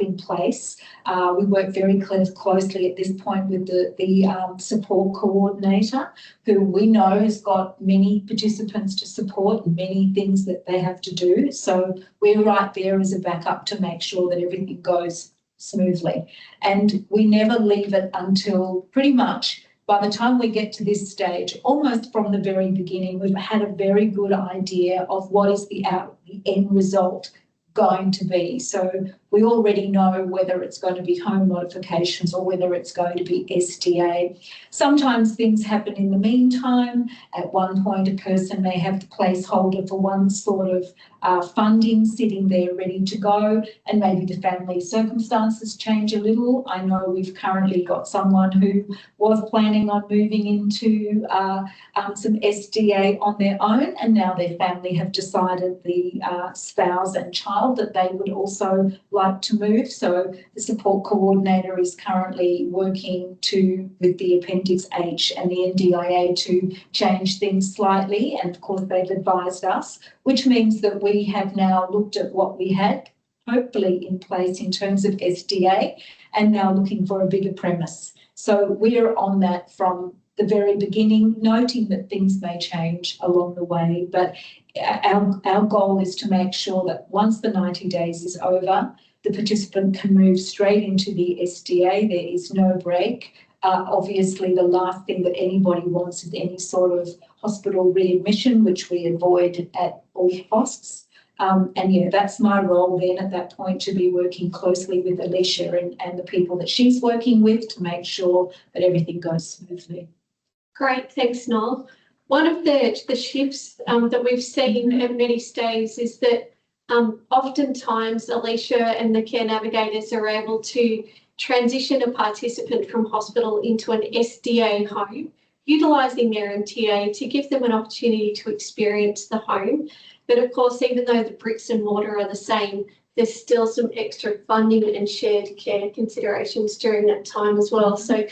in place. We work very closely at this point with the support coordinator, who we know has got many participants to support and many things that they have to do. So we're right there as a backup to make sure that everything goes smoothly. And we never leave it until pretty much by the time we get to this stage, almost from the very beginning, we've had a very good idea of what is the end result going to be. So we already know whether it's going to be home modifications or whether it's going to be SDA. Sometimes things happen in the meantime. At one point, a person may have the placeholder for one sort of funding sitting there ready to go, and maybe the family circumstances change a little. I know we've currently got someone who was planning on moving into some SDA on their own, and now their family have decided, the spouse and child, that they would also like to move. So the support coordinator is currently working with the Appendix H and the NDIA to change things slightly, and of course they've advised us, which means that we have now looked at what we had hopefully in place in terms of SDA and now looking for a bigger premise. So we're on that from the very beginning, noting that things may change along the way, but our goal is to make sure that once the 90 days is over, the participant can move straight into the SDA. There is no break. Obviously, the last thing that anybody wants is any sort of hospital readmission, which we avoid at all costs. And yeah, that's my role then at that point, to be working closely with Alicia and the people that she's working with to make sure that everything goes smoothly. Great, thanks, Noel. One of the shifts that we've seen at many stays is that oftentimes Alicia and the care navigators are able to transition a participant from hospital into an SDA home, utilising their MTA to give them an opportunity to experience the home. But of course, even though the bricks and mortar are the same, there's still some extra funding and shared care considerations during that time as well. So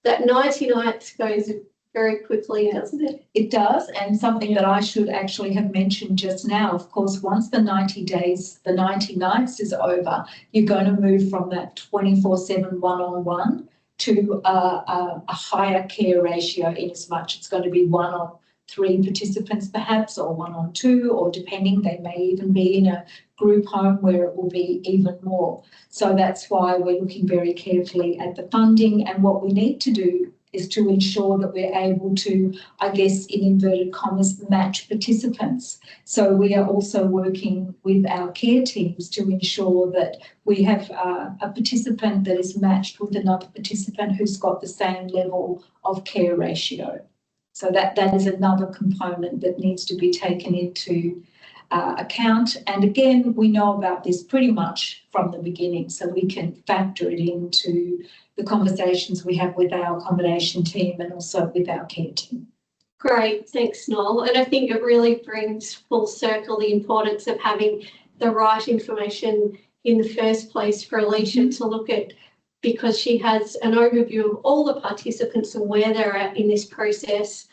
that 90 nights goes very quickly, doesn't it? It does, and something that I should actually have mentioned just now, of course, once the 90 days, the 90 nights is over, you're going to move from that 24/7 one-on-one to a higher care ratio, in as much it's going to be 1 on 3 participants perhaps, or 1 on 2, or depending, they may even be in a group home where it will be even more. So that's why we're looking very carefully at the funding, and what we need to do is to ensure that we're able to, I guess, in inverted commas, match participants. So we are also working with our care teams to ensure that we have a participant that is matched with another participant who's got the same level of care ratio. So that is another component that needs to be taken into account. And again, we know about this pretty much from the beginning, so we can factor it into the conversations we have with our accommodation team and also with our care team. Great, thanks, Noel. And I think it really brings full circle the importance of having the right information in the first place for Alicia to look at, because she has an overview of all the participants and where they're at in this process,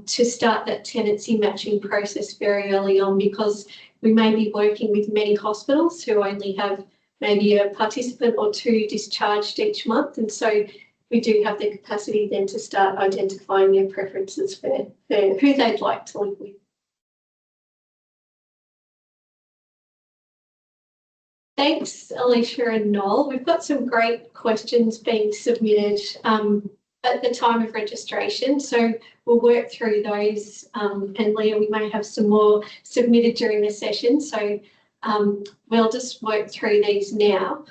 to start that tenancy matching process very early on, because we may be working with many hospitals who only have maybe a participant or 2 discharged each month, and so we do have the capacity then to start identifying their preferences for who they'd like to live with. Thanks, Alicia and Noel. We've got some great questions being submitted at the time of registration, so we'll work through those, and Leah, we may have some more submitted during the session, so we'll just work through these now.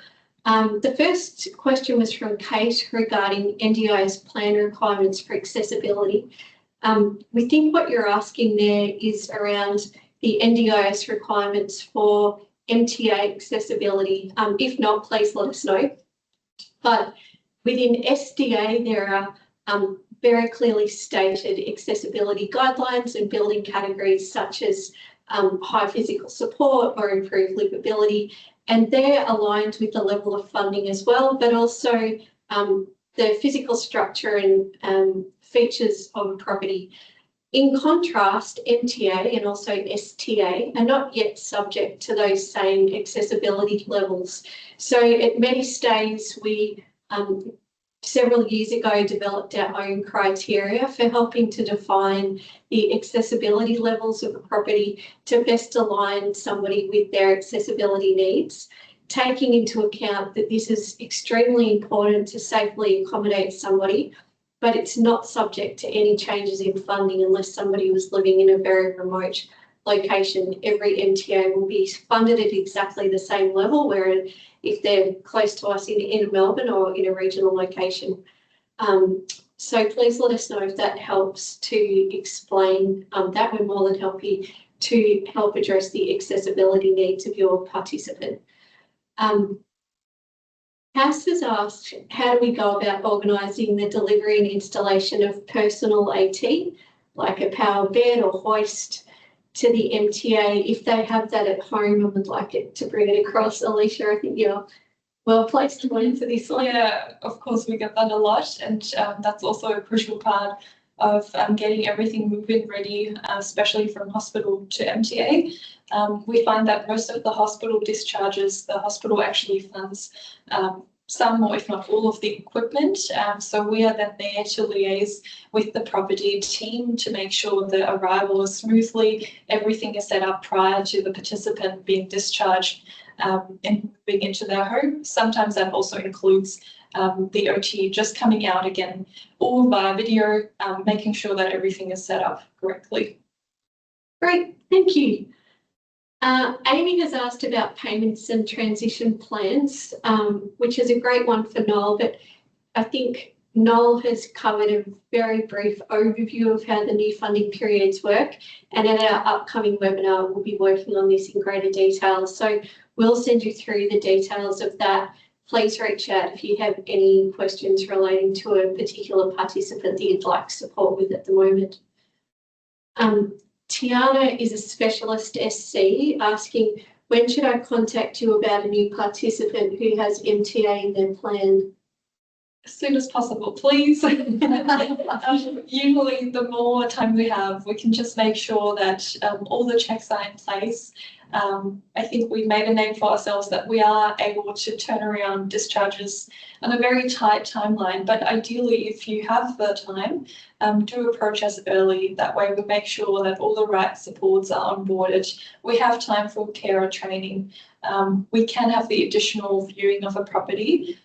The first question was from Kate regarding NDIS plan requirements for accessibility. We think what you're asking there is around the NDIS requirements for MTA accessibility. If not, please let us know. But within SDA, there are very clearly stated accessibility guidelines and building categories such as high physical support or improved livability, and they're aligned with the level of funding as well, but also the physical structure and features of a property. In contrast, MTA and also STA are not yet subject to those same accessibility levels. So at many stays, we several years ago developed our own criteria for helping to define the accessibility levels of a property to best align somebody with their accessibility needs, taking into account that this is extremely important to safely accommodate somebody, but it's not subject to any changes in funding unless somebody was living in a very remote location. Every MTA will be funded at exactly the same level, where if they're close to us in Melbourne or in a regional location. So please let us know if that helps to explain that. We're more than happy to help address the accessibility needs of your participant. Cass has asked, how do we go about organising the delivery and installation of personal AT, like a power bed or hoist, to the MTA if they have that at home and would like it to bring it across? Alicia, I think you're well placed to answer this one. Yeah, of course we get that a lot, and that's also a crucial part of getting everything move-in ready, especially from hospital to MTA. We find that most of the hospital discharges, the hospital actually funds some or if not all of the equipment. So we are then there to liaise with the property team to make sure the arrival is smoothly, everything is set up prior to the participant being discharged and moving into their home. Sometimes that also includes the OT just coming out again, or via video, making sure that everything is set up correctly. Great, thank you. Amy has asked about payments and transition plans, which is a great one for Noel, but I think Noel has covered a very brief overview of how the new funding periods work, and at our upcoming webinar we'll be working on this in greater detail. So we'll send you through the details of that. Please reach out if you have any questions relating to a particular participant that you'd like support with at the moment. Tiana is a specialist SC asking, when should I contact you about a new participant who has MTA in their plan? As soon as possible, please. Usually the more time we have, we can just make sure that all the checks are in place. I think we've made a name for ourselves that we are able to turn around discharges on a very tight timeline, but ideally if you have the time, do approach us early. That way we make sure that all the right supports are onboarded. We have time for carer training. We can have the additional viewing of a property.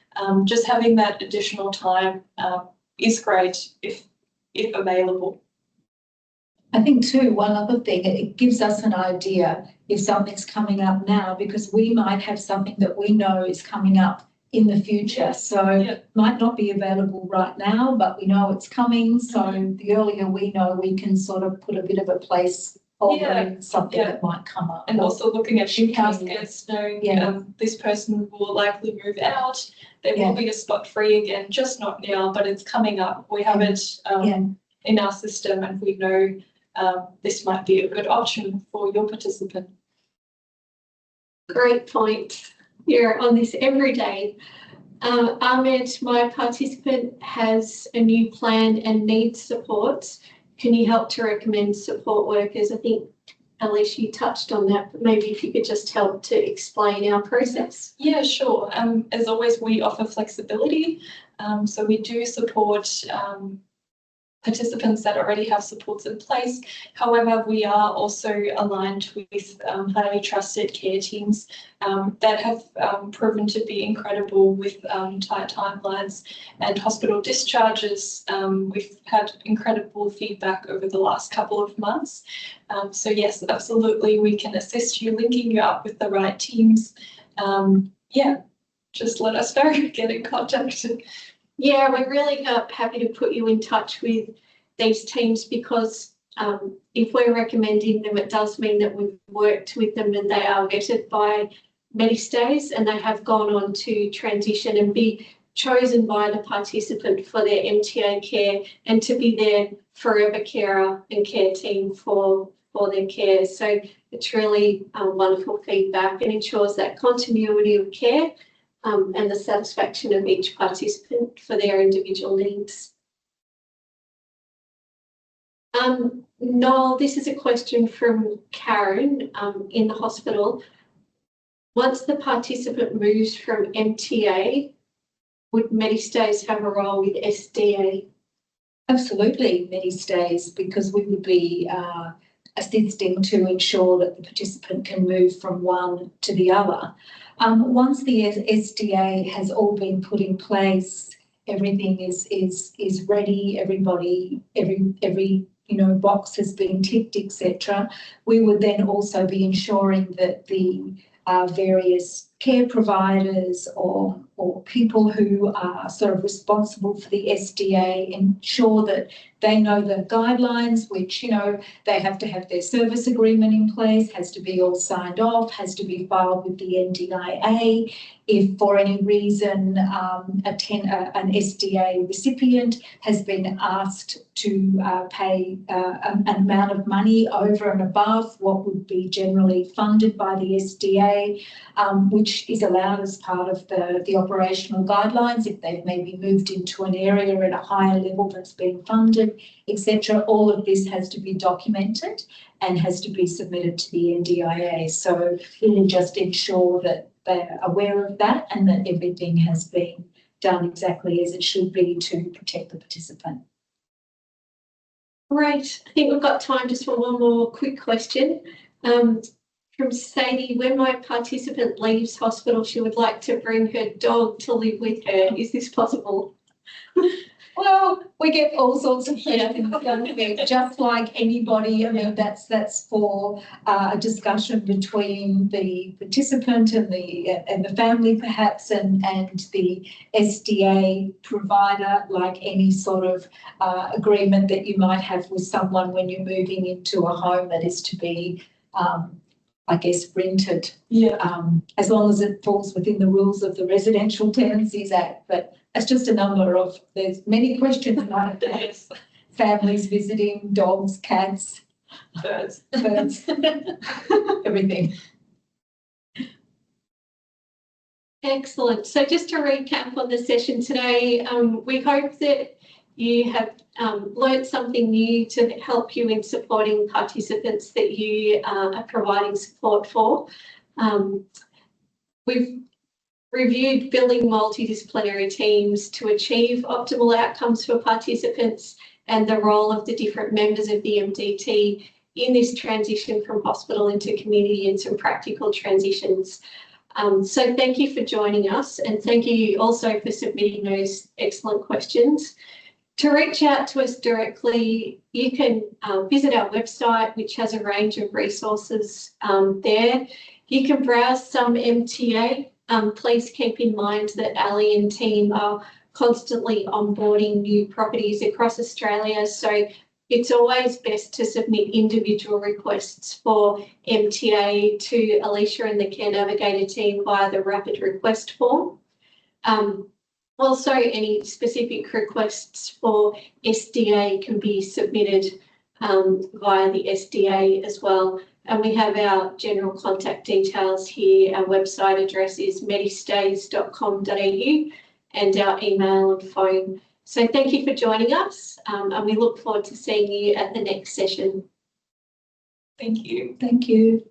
Just having that additional time is great if available. I think too, one other thing, it gives us an idea if something's coming up now, because we might have something that we know is coming up in the future. So it might not be available right now, but we know it's coming. So the earlier we know, we can sort of put a bit of a place in something that might come up. And also looking at new caskets, knowing this person will likely move out. There will be a spot free again, just not now, but it's coming up. We have it in our system, and we know this might be a good option for your participant. Great point. You're on this every day. Ahmed, my participant has a new plan and needs support. Can you help to recommend support workers? I think, Alicia, you touched on that, but maybe if you could just help to explain our process. Yeah, sure. As always, we offer flexibility. So we do support participants that already have supports in place. However, we are also aligned with highly trusted care teams that have proven to be incredible with tight timelines and hospital discharges. We've had incredible feedback over the last couple of months. So yes, absolutely, we can assist you, linking you up with the right teams. Just let us know, get in contact. Yeah, we're really happy to put you in touch with these teams, because if we're recommending them, it does mean that we've worked with them and they are vetted by many stays and they have gone on to transition and be chosen by the participant for their MTA care and to be their forever carer and care team for their care. So it's really wonderful feedback and ensures that continuity of care and the satisfaction of each participant for their individual needs. Noel, this is a question from Karen in the hospital. Once the participant moves from MTA, would MediStays have a role with SDA? Absolutely, many stays, because we would be assisting to ensure that the participant can move from one to the other. Once the SDA has all been put in place, everything is ready. Everybody, every box has been ticked, etc. We would then also be ensuring that the various care providers or people who are sort of responsible for the SDA ensure that they know the guidelines, which, they have to have their service agreement in place, has to be all signed off, has to be filed with the NDIA. If for any reason an SDA recipient has been asked to pay an amount of money over and above what would be generally funded by the SDA, which is allowed as part of the operational guidelines, if they've maybe moved into an area at a higher level that's been funded, etc. All of this has to be documented and has to be submitted to the NDIA. So we will just ensure that they're aware of that and that everything has been done exactly as it should be to protect the participant. Great. I think we've got time just for one more quick question. From Sadie, when my participant leaves hospital, she would like to bring her dog to live with her. Is this possible? Well, we get all sorts of questions, don't we? Just like anybody. I mean, that's for a discussion between the participant and the family, perhaps, and the SDA provider, like any sort of agreement that you might have with someone when you're moving into a home that is to be I guess, rented, as long as it falls within the rules of the Residential Tenancies Act. But it's just a number of, there's many questions about that. Families visiting, dogs, cats, birds, everything. Excellent. So just to recap on the session today, we hope that you have learnt something new to help you in supporting participants that you are providing support for. We've reviewed building multidisciplinary teams to achieve optimal outcomes for participants and the role of the different members of the MDT in this transition from hospital into community and some practical transitions. So thank you for joining us, and thank you also for submitting those excellent questions. To reach out to us directly, you can visit our website, which has a range of resources there. You can browse some MTA. Please keep in mind that Ali and team are constantly onboarding new properties across Australia, so it's always best to submit individual requests for MTA to Alicia and the Care Navigator team via the rapid request form. Also, any specific requests for SDA can be submitted via the SDA as well. And we have our general contact details here. Our website address is medistays.com.au and our email and phone. So thank you for joining us, and we look forward to seeing you at the next session. Thank you. Thank you.